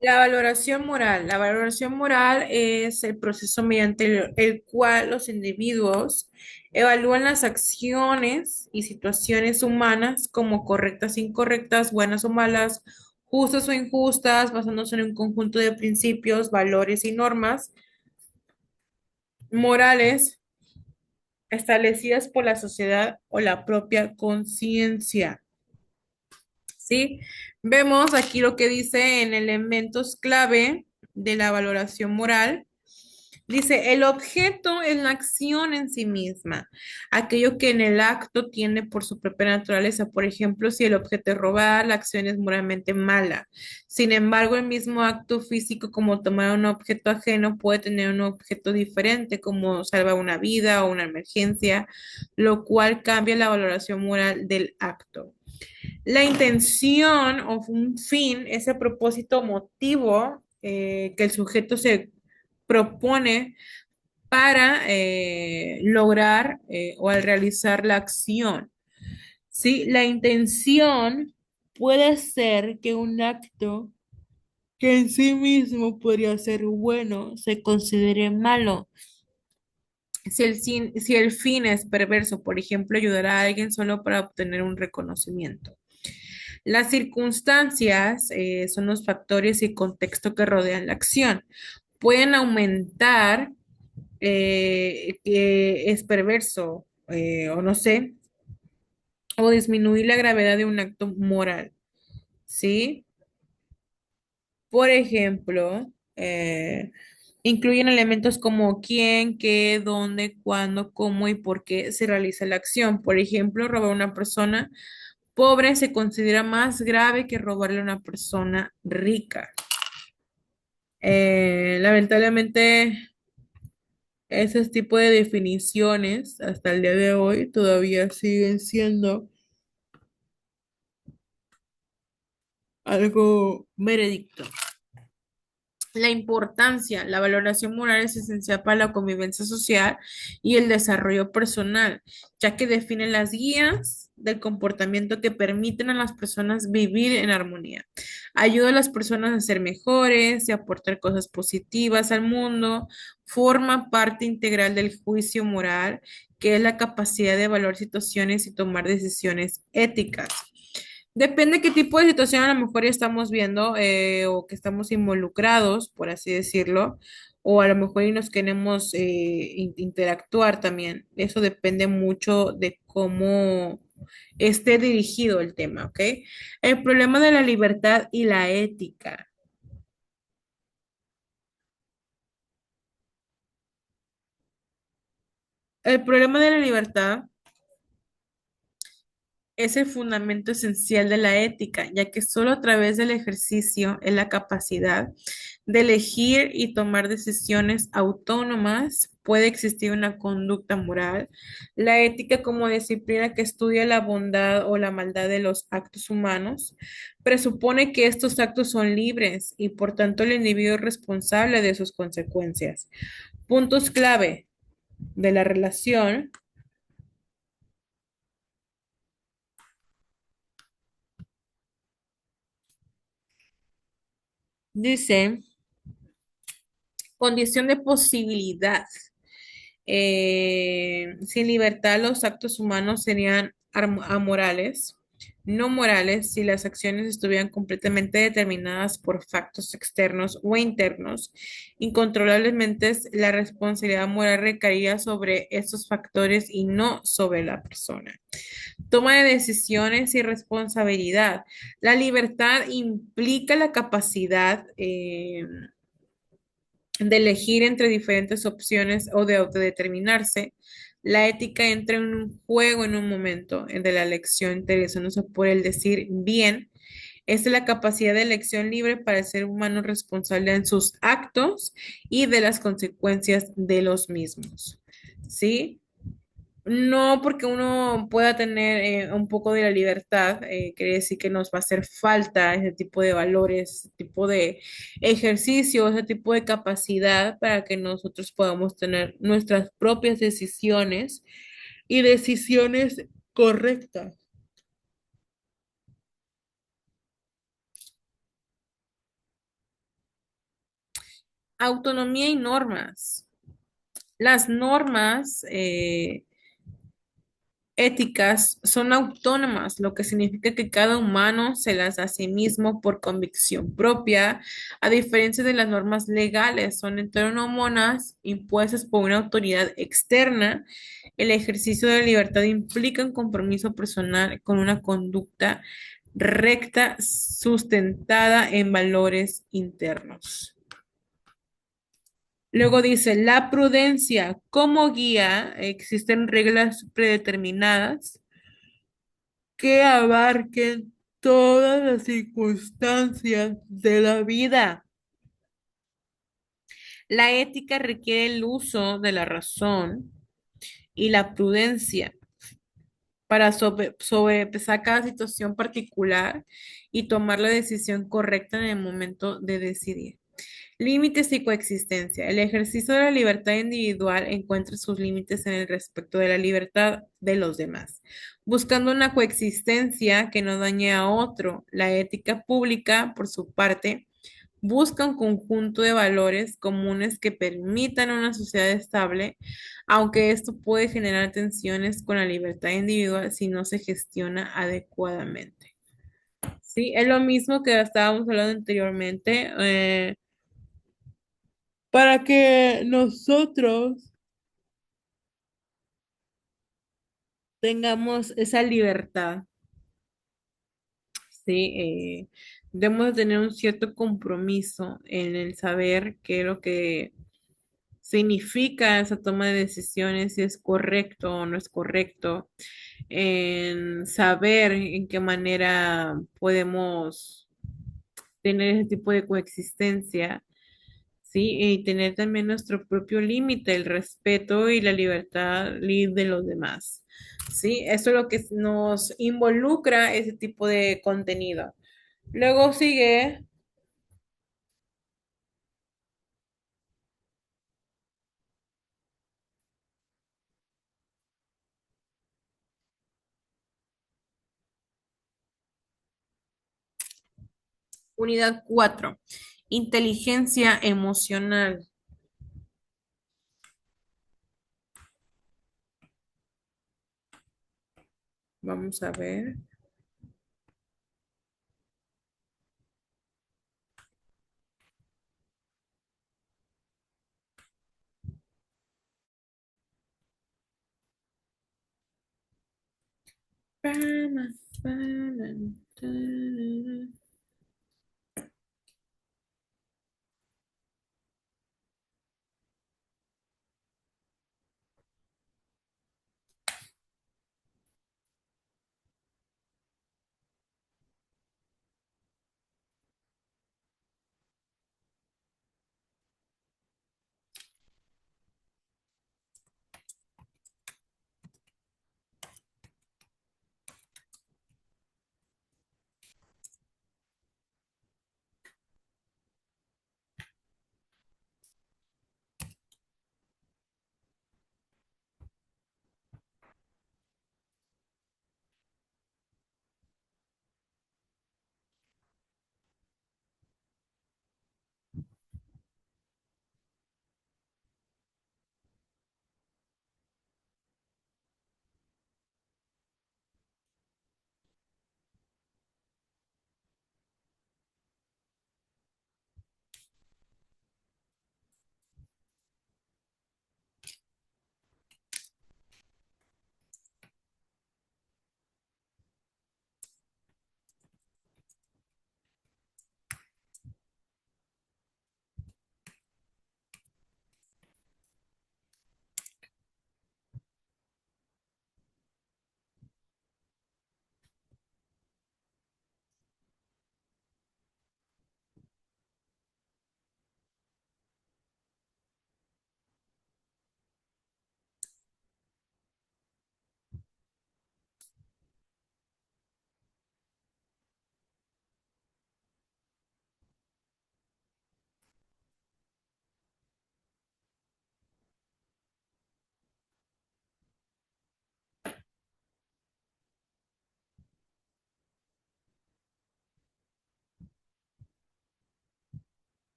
La valoración moral. La valoración moral es el proceso mediante el cual los individuos evalúan las acciones y situaciones humanas como correctas e incorrectas, buenas o malas, justas o injustas, basándose en un conjunto de principios, valores y normas morales establecidas por la sociedad o la propia conciencia. ¿Sí? Vemos aquí lo que dice en elementos clave de la valoración moral. Dice, el objeto es la acción en sí misma, aquello que en el acto tiene por su propia naturaleza. Por ejemplo, si el objeto es robar, la acción es moralmente mala. Sin embargo, el mismo acto físico como tomar un objeto ajeno puede tener un objeto diferente, como salvar una vida o una emergencia, lo cual cambia la valoración moral del acto. La intención o un fin, ese propósito motivo que el sujeto se propone para lograr o al realizar la acción. ¿Sí? La intención puede ser que un acto que en sí mismo podría ser bueno se considere malo. Si el fin es perverso, por ejemplo, ayudar a alguien solo para obtener un reconocimiento. Las circunstancias son los factores y contexto que rodean la acción. Pueden aumentar que es perverso o no sé, o disminuir la gravedad de un acto moral, ¿sí? Por ejemplo, incluyen elementos como quién, qué, dónde, cuándo, cómo y por qué se realiza la acción. Por ejemplo, robar a una persona pobre se considera más grave que robarle a una persona rica. Lamentablemente, ese tipo de definiciones hasta el día de hoy todavía siguen siendo algo veredicto. La importancia, la valoración moral es esencial para la convivencia social y el desarrollo personal, ya que define las guías del comportamiento que permiten a las personas vivir en armonía. Ayuda a las personas a ser mejores y aportar cosas positivas al mundo. Forma parte integral del juicio moral, que es la capacidad de evaluar situaciones y tomar decisiones éticas. Depende qué tipo de situación a lo mejor ya estamos viendo o que estamos involucrados, por así decirlo, o a lo mejor y nos queremos interactuar también. Eso depende mucho de cómo esté dirigido el tema, ¿ok? El problema de la libertad y la ética. El problema de la libertad es el fundamento esencial de la ética, ya que solo a través del ejercicio es la capacidad de elegir y tomar decisiones autónomas puede existir una conducta moral. La ética como disciplina que estudia la bondad o la maldad de los actos humanos presupone que estos actos son libres y por tanto el individuo es responsable de sus consecuencias. Puntos clave de la relación. Dice, condición de posibilidad. Sin libertad, los actos humanos serían amorales, no morales, si las acciones estuvieran completamente determinadas por factos externos o internos. Incontrolablemente, la responsabilidad moral recaería sobre estos factores y no sobre la persona. Toma de decisiones y responsabilidad. La libertad implica la capacidad de elegir entre diferentes opciones o de autodeterminarse. La ética entra en un juego en un momento de la elección, interesándose por el decir bien. Es la capacidad de elección libre para el ser humano responsable en sus actos y de las consecuencias de los mismos. ¿Sí? No porque uno pueda tener un poco de la libertad, quiere decir que nos va a hacer falta ese tipo de valores, ese tipo de ejercicio, ese tipo de capacidad para que nosotros podamos tener nuestras propias decisiones y decisiones correctas. Autonomía y normas. Las normas éticas son autónomas, lo que significa que cada humano se las da a sí mismo por convicción propia, a diferencia de las normas legales, son heterónomas impuestas por una autoridad externa. El ejercicio de la libertad implica un compromiso personal con una conducta recta, sustentada en valores internos. Luego dice, la prudencia como guía, existen reglas predeterminadas que abarquen todas las circunstancias de la vida. La ética requiere el uso de la razón y la prudencia para sobrepesar cada situación particular y tomar la decisión correcta en el momento de decidir. Límites y coexistencia. El ejercicio de la libertad individual encuentra sus límites en el respeto de la libertad de los demás, buscando una coexistencia que no dañe a otro. La ética pública, por su parte, busca un conjunto de valores comunes que permitan una sociedad estable, aunque esto puede generar tensiones con la libertad individual si no se gestiona adecuadamente. Sí, es lo mismo que estábamos hablando anteriormente. Para que nosotros tengamos esa libertad, ¿sí? Debemos de tener un cierto compromiso en el saber qué es lo que significa esa toma de decisiones, si es correcto o no es correcto, en saber en qué manera podemos tener ese tipo de coexistencia. Sí, y tener también nuestro propio límite, el respeto y la libertad de los demás. Sí, eso es lo que nos involucra ese tipo de contenido. Luego sigue unidad 4, inteligencia emocional. Vamos a ver.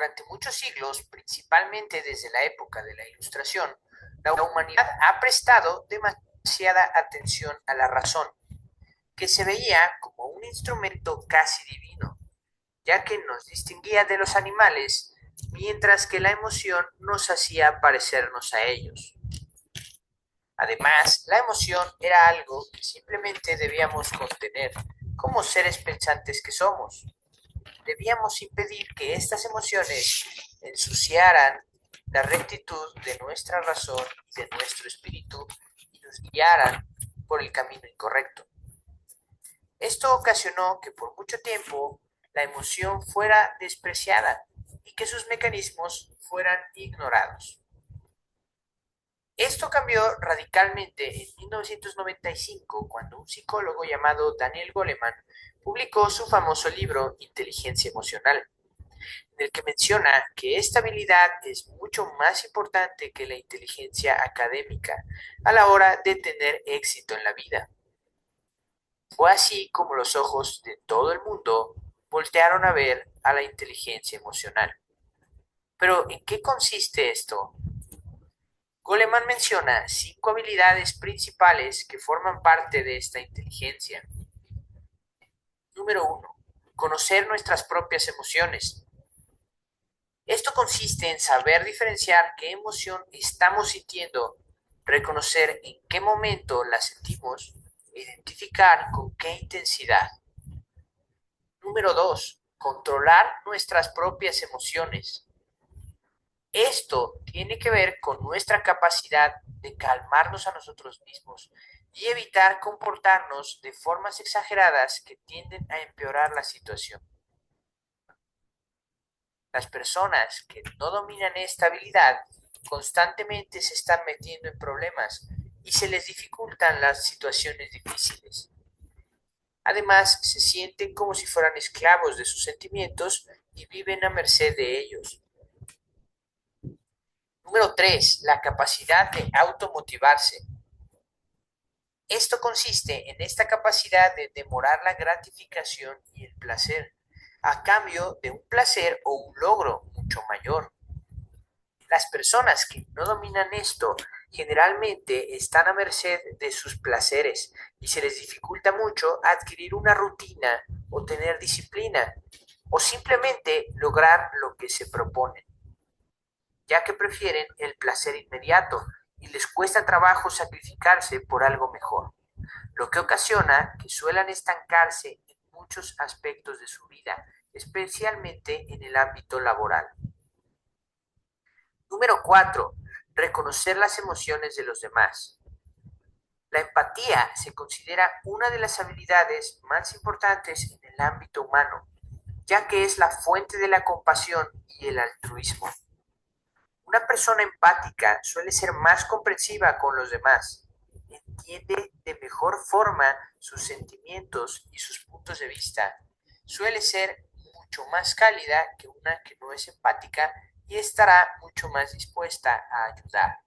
Durante muchos siglos, principalmente desde la época de la Ilustración, la humanidad ha prestado demasiada atención a la razón, que se veía como un instrumento casi divino, ya que nos distinguía de los animales, mientras que la emoción nos hacía parecernos a ellos. Además, la emoción era algo que simplemente debíamos contener, como seres pensantes que somos. Debíamos impedir que estas emociones ensuciaran la rectitud de nuestra razón y de nuestro espíritu y nos guiaran por el camino incorrecto. Esto ocasionó que por mucho tiempo la emoción fuera despreciada y que sus mecanismos fueran ignorados. Esto cambió radicalmente en 1995 cuando un psicólogo llamado Daniel Goleman publicó su famoso libro Inteligencia Emocional, en el que menciona que esta habilidad es mucho más importante que la inteligencia académica a la hora de tener éxito en la vida. Fue así como los ojos de todo el mundo voltearon a ver a la inteligencia emocional. Pero, ¿en qué consiste esto? Goleman menciona 5 habilidades principales que forman parte de esta inteligencia. Número 1. Conocer nuestras propias emociones. Esto consiste en saber diferenciar qué emoción estamos sintiendo, reconocer en qué momento la sentimos e identificar con qué intensidad. Número 2. Controlar nuestras propias emociones. Esto tiene que ver con nuestra capacidad de calmarnos a nosotros mismos y evitar comportarnos de formas exageradas que tienden a empeorar la situación. Las personas que no dominan esta habilidad constantemente se están metiendo en problemas y se les dificultan las situaciones difíciles. Además, se sienten como si fueran esclavos de sus sentimientos y viven a merced de ellos. Número 3. La capacidad de automotivarse. Esto consiste en esta capacidad de demorar la gratificación y el placer, a cambio de un placer o un logro mucho mayor. Las personas que no dominan esto generalmente están a merced de sus placeres y se les dificulta mucho adquirir una rutina o tener disciplina o simplemente lograr lo que se proponen, ya que prefieren el placer inmediato y les cuesta trabajo sacrificarse por algo mejor, lo que ocasiona que suelan estancarse en muchos aspectos de su vida, especialmente en el ámbito laboral. Número 4. Reconocer las emociones de los demás. La empatía se considera una de las habilidades más importantes en el ámbito humano, ya que es la fuente de la compasión y el altruismo. Una persona empática suele ser más comprensiva con los demás, entiende de mejor forma sus sentimientos y sus puntos de vista, suele ser mucho más cálida que una que no es empática y estará mucho más dispuesta a ayudar.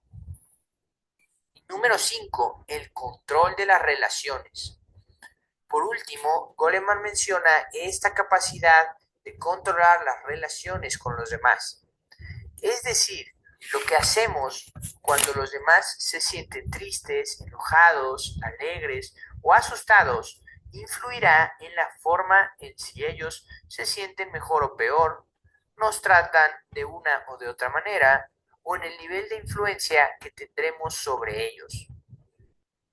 Y número 5, el control de las relaciones. Por último, Goleman menciona esta capacidad de controlar las relaciones con los demás. Es decir, lo que hacemos cuando los demás se sienten tristes, enojados, alegres o asustados influirá en la forma en si ellos se sienten mejor o peor, nos tratan de una o de otra manera, o en el nivel de influencia que tendremos sobre ellos.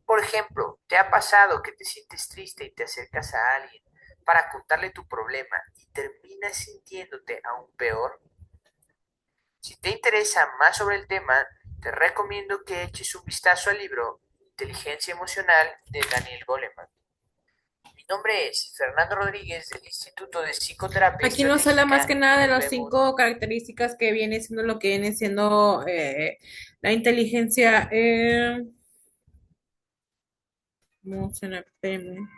Por ejemplo, ¿te ha pasado que te sientes triste y te acercas a alguien para contarle tu problema y terminas sintiéndote aún peor? Si te interesa más sobre el tema, te recomiendo que eches un vistazo al libro Inteligencia Emocional de Daniel Goleman. Mi nombre es Fernando Rodríguez del Instituto de Psicoterapia Aquí nos habla más Estratégica que y nada de nos las vemos. 5 características que viene siendo lo que viene siendo la inteligencia emocional. Espérenme.